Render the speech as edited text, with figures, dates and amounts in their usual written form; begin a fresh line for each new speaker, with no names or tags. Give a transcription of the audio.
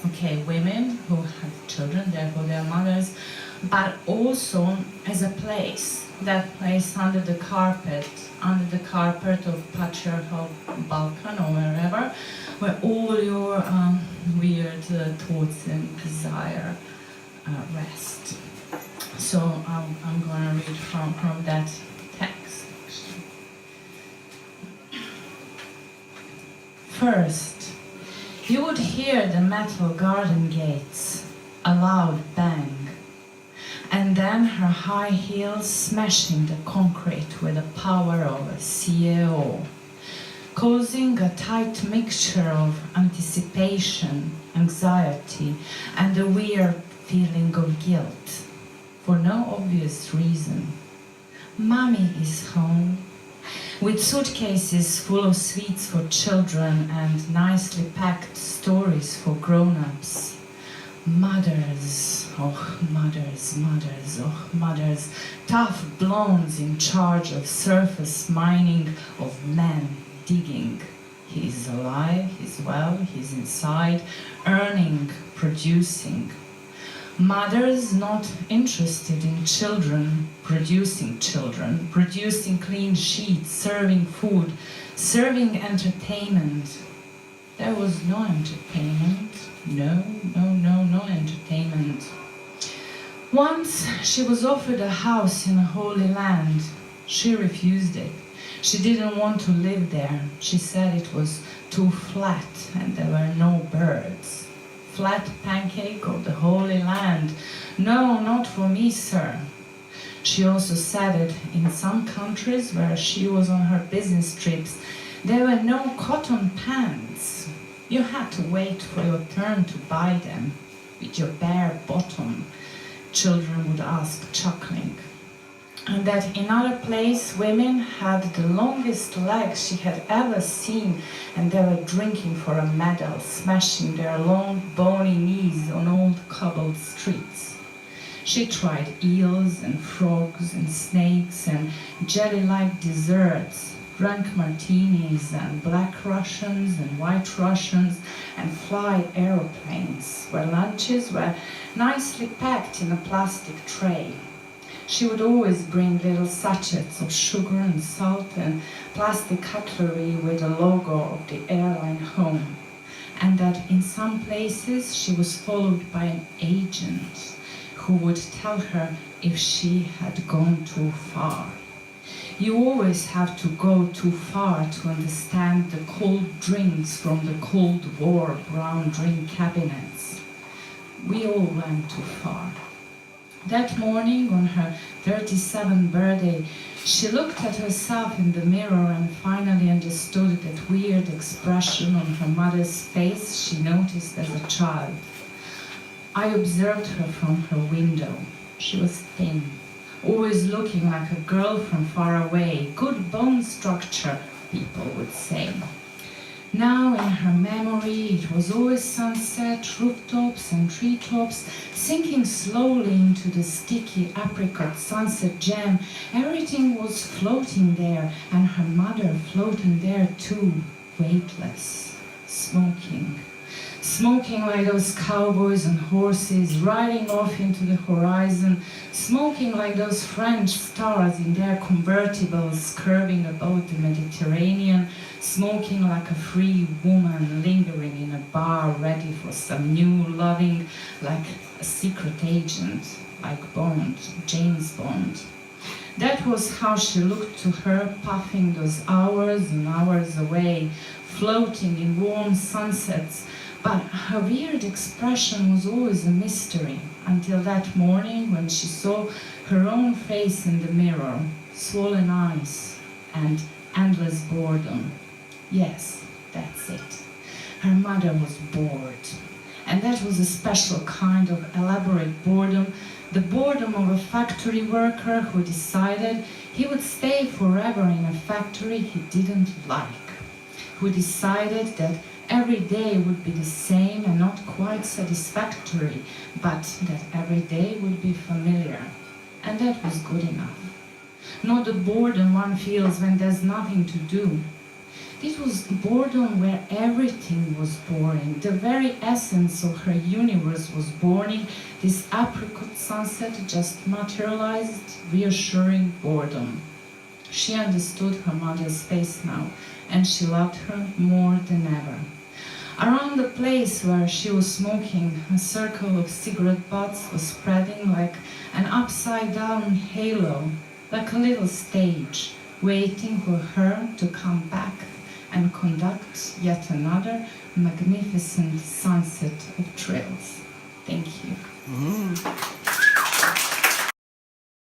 okay, women who have children, therefore their mothers, but also as a place, that place under the carpet of patriarchal Balkan or wherever, where all your weird thoughts and desire rest. So I'm going to read from that text. First, you would hear the metal garden gates, a loud bang, and then her high heels smashing the concrete with the power of a CEO, causing a tight mixture of anticipation, anxiety, and a weird feeling of guilt, for no obvious reason. Mommy is home, with suitcases full of sweets for children and nicely packed stories for grown-ups. Mothers, oh mothers, mothers, oh mothers, tough blondes in charge of surface mining of men digging. He's alive, he's well, he's inside, earning, producing. Mothers not interested in children, producing clean sheets, serving food, serving entertainment. There was no entertainment. No entertainment. Once she was offered a house in the Holy Land. She refused it. She didn't want to live there. She said it was too flat and there were no birds. Flat pancake of the Holy Land. No, not for me, sir. She also said it in some countries where she was on her business trips, there were no cotton pants. You had to wait for your turn to buy them, with your bare bottom, children would ask, chuckling. And that in other place, women had the longest legs she had ever seen, and they were drinking for a medal, smashing their long, bony knees on old cobbled streets. She tried eels and frogs and snakes and jelly-like desserts, drank martinis and black Russians and white Russians and fly aeroplanes, where lunches were nicely packed in a plastic tray. She would always bring little sachets of sugar and salt and plastic cutlery with the logo of the airline home, and that in some places she was followed by an agent who would tell her if she had gone too far. You always have to go too far to understand the cold drinks from the Cold War brown drink cabinets. We all went too far. That morning, on her 37th birthday, she looked at herself in the mirror and finally understood that weird expression on her mother's face she noticed as a child. I observed her from her window. She was thin, always looking like a girl from far away. Good bone structure, people would say. Now in her memory it was always sunset, rooftops and treetops, sinking slowly into the sticky apricot sunset jam. Everything was floating there, and her mother floating there too, weightless, smoking. Smoking like those cowboys and horses, riding off into the horizon, smoking like those French stars in their convertibles curving above the Mediterranean, smoking like a free woman lingering in a bar ready for some new loving, like a secret agent, like Bond, James Bond. That was how she looked to her, puffing those hours and hours away, floating in warm sunsets. But her weird expression was always a mystery, until that morning when she saw her own face in the mirror, swollen eyes and endless boredom. Yes, that's it. Her mother was bored. And that was a special kind of elaborate boredom, the boredom of a factory worker who decided he would stay forever in a factory he didn't like, who decided that every day would be the same and not quite satisfactory, but that every day would be familiar. And that was good enough. Not the boredom one feels when there's nothing to do. This was boredom where everything was boring. The very essence of her universe was boring. This apricot sunset just materialized, reassuring boredom. She understood her mother's face now, and she loved her more than ever. Around the place where she was smoking, a circle of cigarette butts was spreading like an upside-down halo, like a little stage, waiting for her to come back and conduct yet another magnificent sunset of trails. Thank you.